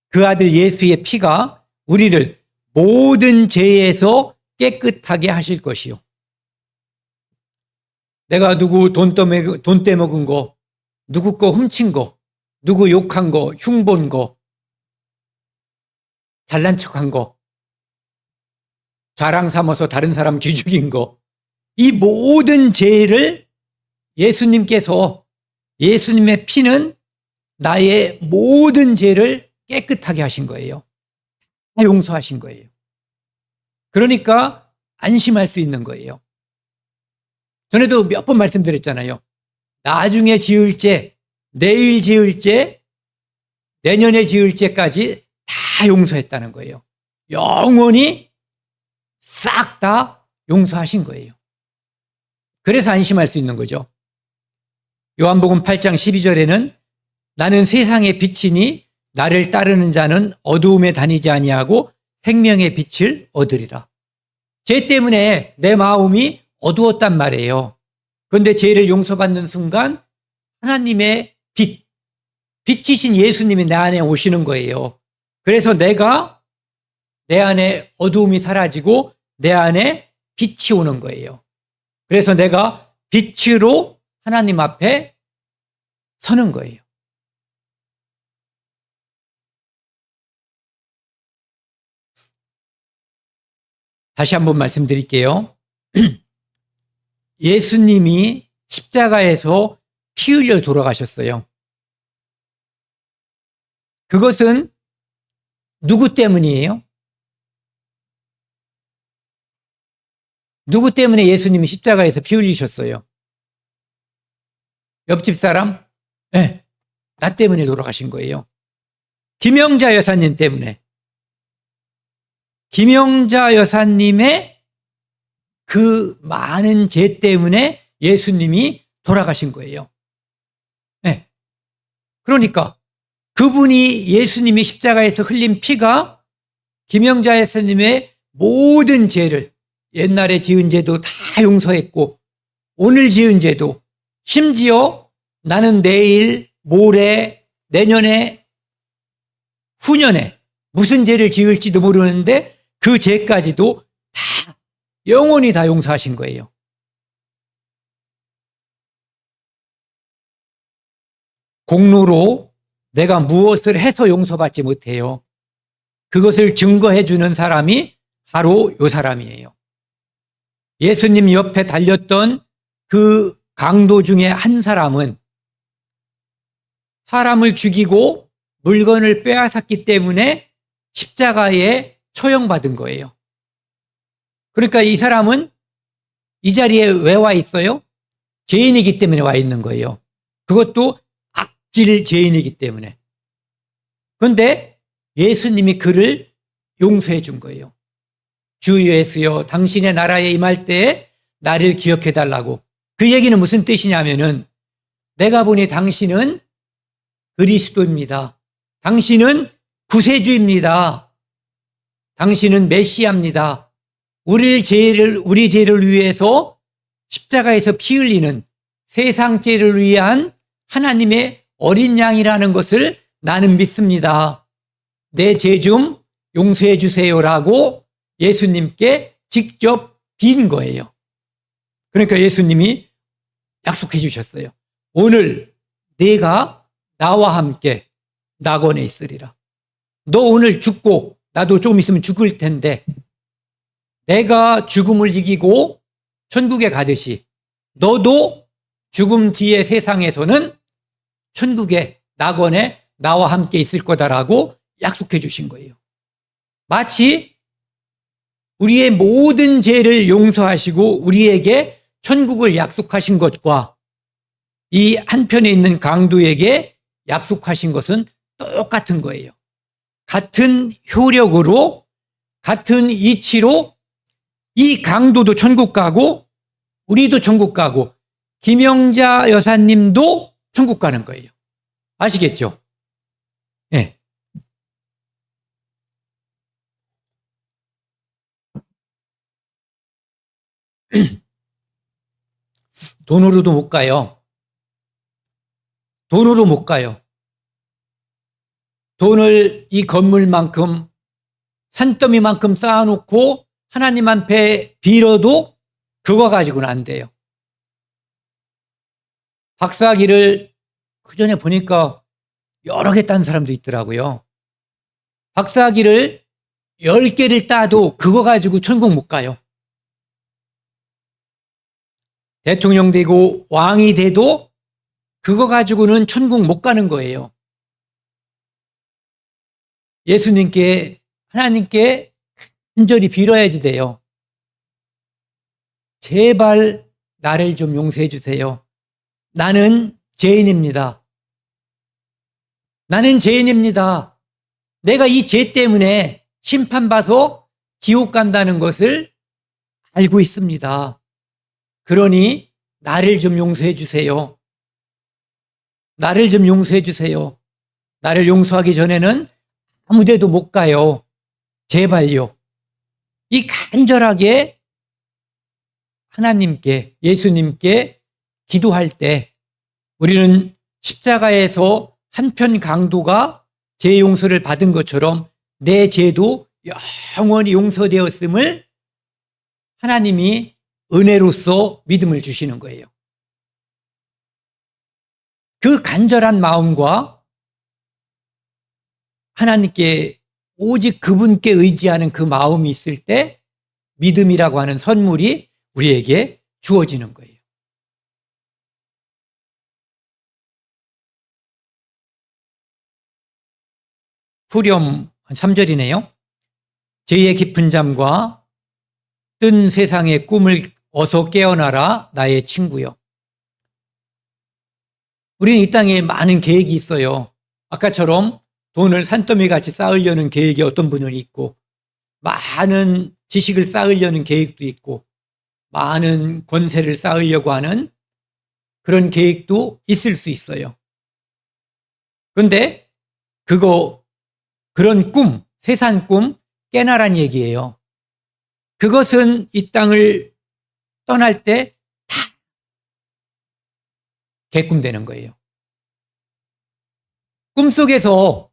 그 아들 예수의 피가 우리를 모든 죄에서 깨끗하게 하실 것이요. 내가 누구 돈 떼먹은 거, 누구 거 훔친 거, 누구 욕한 거, 흉본 거, 잘난 척한 거, 자랑 삼아서 다른 사람 기죽인 거, 이 모든 죄를 예수님께서, 예수님의 피는 나의 모든 죄를 깨끗하게 하신 거예요. 다 용서하신 거예요. 그러니까 안심할 수 있는 거예요. 전에도 몇 번 말씀드렸잖아요. 나중에 지을 죄, 내일 지을 죄, 내년에 지을 죄까지 다 용서했다는 거예요. 영원히 싹 다 용서하신 거예요. 그래서 안심할 수 있는 거죠. 요한복음 8장 12절에는 나는 세상의 빛이니 나를 따르는 자는 어두움에 다니지 아니하고 생명의 빛을 얻으리라. 죄 때문에 내 마음이 어두웠단 말이에요. 그런데 죄를 용서받는 순간 하나님의 빛, 빛이신 예수님이 내 안에 오시는 거예요. 그래서 내가 내 안에 어두움이 사라지고 내 안에 빛이 오는 거예요. 그래서 내가 빛으로 하나님 앞에 서는 거예요. 다시 한번 말씀드릴게요. 예수님이 십자가에서 피 흘려 돌아가셨어요. 그것은 누구 때문이에요? 누구 때문에 예수님이 십자가에서 피 흘리셨어요? 옆집 사람? 네, 나 때문에 돌아가신 거예요. 김영자 여사님 때문에. 김영자 여사님의 그 많은 죄 때문에 예수님이 돌아가신 거예요. 네. 그러니까 그분이 예수님이 십자가에서 흘린 피가 김영자 여사님의 모든 죄를 옛날에 지은 죄도 다 용서했고 오늘 지은 죄도 심지어 나는 내일, 모레, 내년에, 후년에 무슨 죄를 지을지도 모르는데 그 죄까지도 다 영원히 다 용서하신 거예요. 공로로 내가 무엇을 해서 용서받지 못해요. 그것을 증거해 주는 사람이 바로 이 사람이에요. 예수님 옆에 달렸던 그 강도 중에 한 사람은 사람을 죽이고 물건을 빼앗았기 때문에 십자가에 처형받은 거예요. 그러니까 이 사람은 이 자리에 왜 와 있어요? 죄인이기 때문에 와 있는 거예요. 그것도 악질 죄인이기 때문에. 그런데 예수님이 그를 용서해 준 거예요. 주 예수여 당신의 나라에 임할 때에 나를 기억해 달라고. 그 얘기는 무슨 뜻이냐면은 내가 보니 당신은 그리스도입니다. 당신은 구세주입니다. 당신은 메시아입니다. 우리 죄를 위해서 십자가에서 피 흘리는 세상 죄를 위한 하나님의 어린 양이라는 것을 나는 믿습니다. 내 죄 좀 용서해 주세요라고 예수님께 직접 빈 거예요. 그러니까 예수님이 약속해 주셨어요. 오늘 네가 나와 함께 낙원에 있으리라. 너 오늘 죽고 나도 조금 있으면 죽을 텐데 내가 죽음을 이기고 천국에 가듯이 너도 죽음 뒤의 세상에서는 천국의 낙원에 나와 함께 있을 거다라고 약속해 주신 거예요. 마치 우리의 모든 죄를 용서하시고 우리에게 천국을 약속하신 것과 이 한편에 있는 강도에게 약속하신 것은 똑같은 거예요. 같은 효력으로 같은 이치로 이 강도도 천국 가고 우리도 천국 가고 김영자 여사님도 천국 가는 거예요. 아시겠죠? 네. 돈으로도 못 가요. 돈으로 못 가요. 돈을 이 건물만큼 산더미만큼 쌓아놓고 하나님 앞에 빌어도 그거 가지고는 안 돼요. 박사학위를 그전에 보니까 여러 개 딴 사람도 있더라고요. 박사학위를 10개를 따도 그거 가지고 천국 못 가요. 대통령 되고 왕이 돼도 그거 가지고는 천국 못 가는 거예요. 예수님께, 하나님께 간절히 빌어야지 돼요. 제발 나를 좀 용서해 주세요. 나는 죄인입니다. 나는 죄인입니다. 내가 이 죄 때문에 심판받아서 지옥 간다는 것을 알고 있습니다. 그러니 나를 좀 용서해 주세요. 나를 좀 용서해 주세요. 나를 용서하기 전에는 아무 데도 못 가요. 제발요. 이 간절하게 하나님께, 예수님께 기도할 때 우리는 십자가에서 한편 강도가 죄 용서를 받은 것처럼 내 죄도 영원히 용서되었음을 하나님이 은혜로서 믿음을 주시는 거예요. 그 간절한 마음과 하나님께 오직 그분께 의지하는 그 마음이 있을 때 믿음이라고 하는 선물이 우리에게 주어지는 거예요. 후렴 3절이네요. 죄의 깊은 잠과 뜬 세상의 꿈을 어서 깨어나라 나의 친구여. 우리는 이 땅에 많은 계획이 있어요. 아까처럼 돈을 산더미같이 쌓으려는 계획이 어떤 분은 있고, 많은 지식을 쌓으려는 계획도 있고, 많은 권세를 쌓으려고 하는 그런 계획도 있을 수 있어요. 그런데 그런 꿈, 세상 꿈 깨나란 얘기예요. 그것은 이 땅을 떠날 때 다 개꿈되는 거예요. 꿈속에서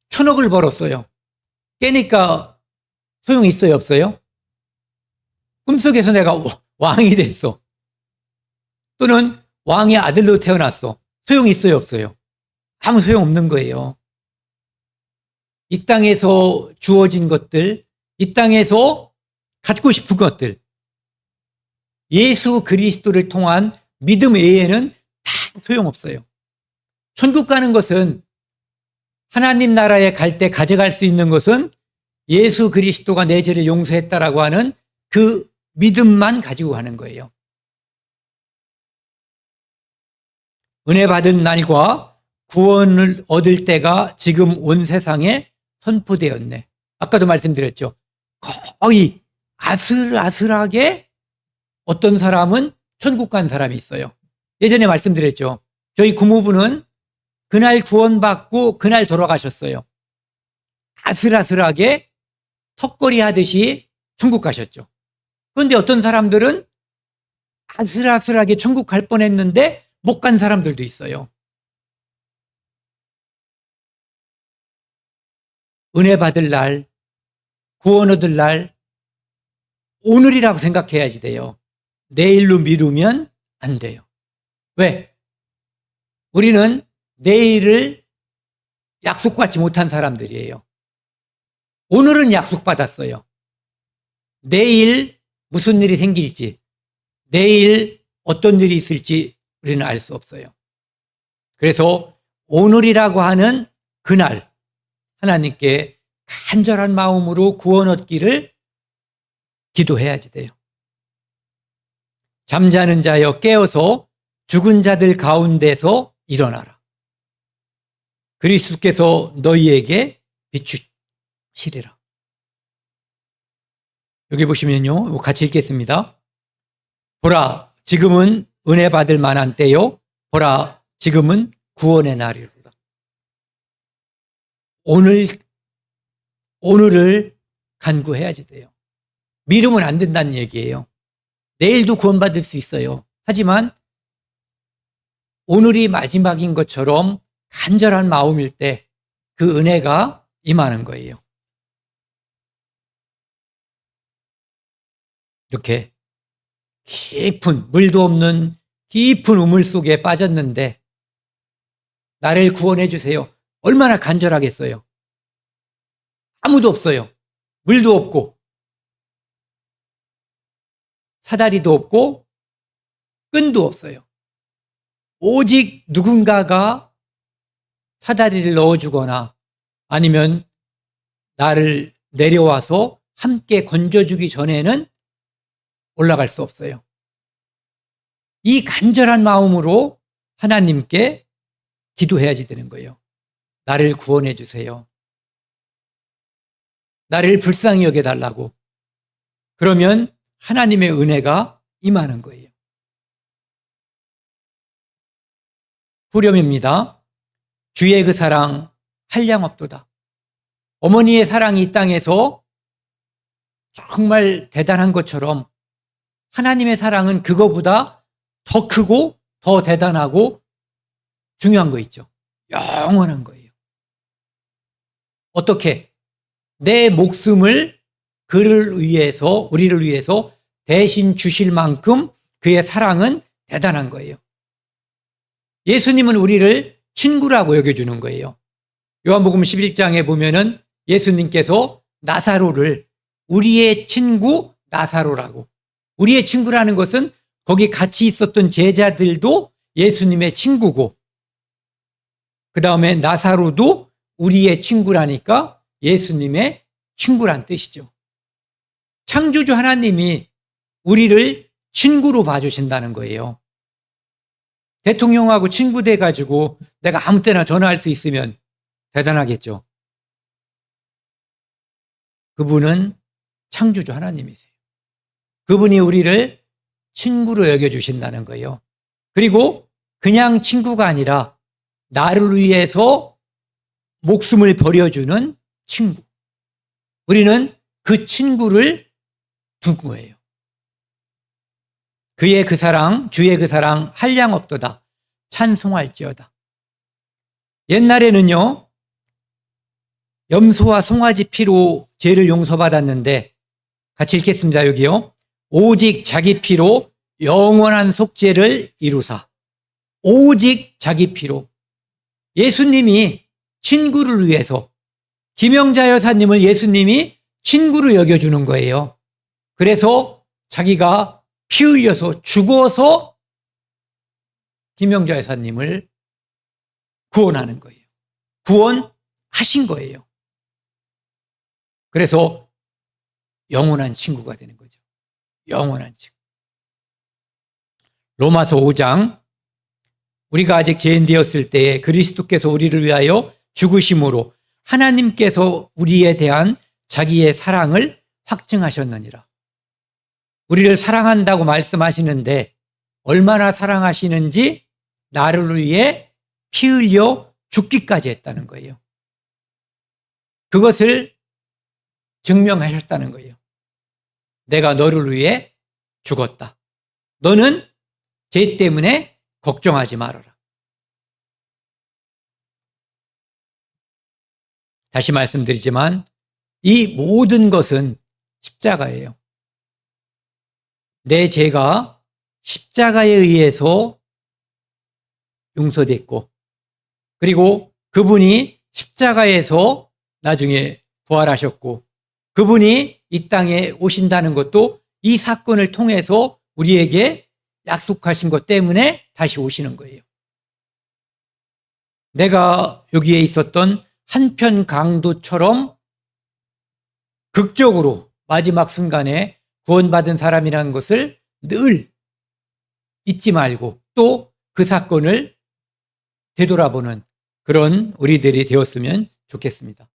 1,000억을 벌었어요. 깨니까 소용이 있어요, 없어요? 꿈속에서 내가 왕이 됐어. 또는 왕의 아들로 태어났어. 소용이 있어요, 없어요? 아무 소용없는 거예요. 이 땅에서 주어진 것들, 이 땅에서 갖고 싶은 것들, 예수 그리스도를 통한 믿음 외에는 다 소용없어요. 천국 가는 것은, 하나님 나라에 갈 때 가져갈 수 있는 것은 예수 그리스도가 내 죄를 용서했다라고 하는 그 믿음만 가지고 가는 거예요. 은혜 받은 날과 구원을 얻을 때가 지금 온 세상에 선포되었네. 아까도 말씀드렸죠. 거의 아슬아슬하게 어떤 사람은 천국 간 사람이 있어요. 예전에 말씀드렸죠. 저희 고모부는 그날 구원받고 그날 돌아가셨어요. 아슬아슬하게 턱걸이 하듯이 천국 가셨죠. 그런데 어떤 사람들은 아슬아슬하게 천국 갈 뻔했는데 못 간 사람들도 있어요. 은혜 받을 날, 구원 얻을 날, 오늘이라고 생각해야지 돼요. 내일로 미루면 안 돼요. 왜? 우리는 내일을 약속받지 못한 사람들이에요. 오늘은 약속받았어요. 내일 무슨 일이 생길지, 내일 어떤 일이 있을지 우리는 알 수 없어요. 그래서 오늘이라고 하는 그날 하나님께 간절한 마음으로 구원 얻기를 기도해야지 돼요. 잠자는 자여 깨어서 죽은 자들 가운데서 일어나라. 그리스도께서 너희에게 비추시리라. 여기 보시면요, 같이 읽겠습니다. 보라, 지금은 은혜 받을 만한 때요. 보라, 지금은 구원의 날이로다. 오늘을 간구해야지 돼요. 미루면 안 된다는 얘기예요. 내일도 구원받을 수 있어요. 하지만 오늘이 마지막인 것처럼 간절한 마음일 때 그 은혜가 임하는 거예요. 이렇게 깊은, 물도 없는 깊은 우물 속에 빠졌는데 나를 구원해 주세요. 얼마나 간절하겠어요. 아무도 없어요. 물도 없고 사다리도 없고 끈도 없어요. 오직 누군가가 사다리를 넣어주거나 아니면 나를 내려와서 함께 건져주기 전에는 올라갈 수 없어요. 이 간절한 마음으로 하나님께 기도해야지 되는 거예요. 나를 구원해 주세요. 나를 불쌍히 여겨달라고. 그러면 하나님의 은혜가 임하는 거예요. 후렴입니다. 주의 그 사랑 한량없도다. 어머니의 사랑이 이 땅에서 정말 대단한 것처럼 하나님의 사랑은 그거보다 더 크고 더 대단하고 중요한 거 있죠. 영원한 거예요. 어떻게? 내 목숨을 그를 위해서, 우리를 위해서 대신 주실 만큼 그의 사랑은 대단한 거예요. 예수님은 우리를 친구라고 여겨주는 거예요. 요한복음 11장에 보면은 예수님께서 나사로를 우리의 친구 나사로라고. 우리의 친구라는 것은 거기 같이 있었던 제자들도 예수님의 친구고, 그 다음에 나사로도 우리의 친구라니까 예수님의 친구란 뜻이죠. 창조주 하나님이 우리를 친구로 봐주신다는 거예요. 대통령하고 친구 돼가지고 내가 아무 때나 전화할 수 있으면 대단하겠죠. 그분은 창조주 하나님이세요. 그분이 우리를 친구로 여겨주신다는 거예요. 그리고 그냥 친구가 아니라 나를 위해서 목숨을 버려주는 친구. 우리는 그 친구를 둔 거예요. 그의 그 사랑, 주의 그 사랑 한량없도다. 찬송할지어다. 옛날에는요, 염소와 송아지 피로 죄를 용서받았는데, 같이 읽겠습니다. 여기요. 오직 자기 피로 영원한 속죄를 이루사. 오직 자기 피로. 예수님이 친구를 위해서, 김영자 여사님을 예수님이 친구로 여겨주는 거예요. 그래서 자기가 피 흘려서 죽어서 김영자 여사님을 구원하는 거예요. 구원하신 거예요. 그래서 영원한 친구가 되는 거죠. 영원한 친구. 로마서 5장, 우리가 아직 죄인 되었을 때에 그리스도께서 우리를 위하여 죽으심으로 하나님께서 우리에 대한 자기의 사랑을 확증하셨느니라. 우리를 사랑한다고 말씀하시는데 얼마나 사랑하시는지 나를 위해 피 흘려 죽기까지 했다는 거예요. 그것을 증명하셨다는 거예요. 내가 너를 위해 죽었다. 너는 죄 때문에 걱정하지 말아라. 다시 말씀드리지만 이 모든 것은 십자가예요. 내 죄가 십자가에 의해서 용서됐고, 그리고 그분이 십자가에서 나중에 부활하셨고, 그분이 이 땅에 오신다는 것도 이 사건을 통해서 우리에게 약속하신 것 때문에 다시 오시는 거예요. 내가 여기에 있었던 한편 강도처럼 극적으로 마지막 순간에 구원받은 사람이라는 것을 늘 잊지 말고 또 그 사건을 되돌아보는 그런 우리들이 되었으면 좋겠습니다.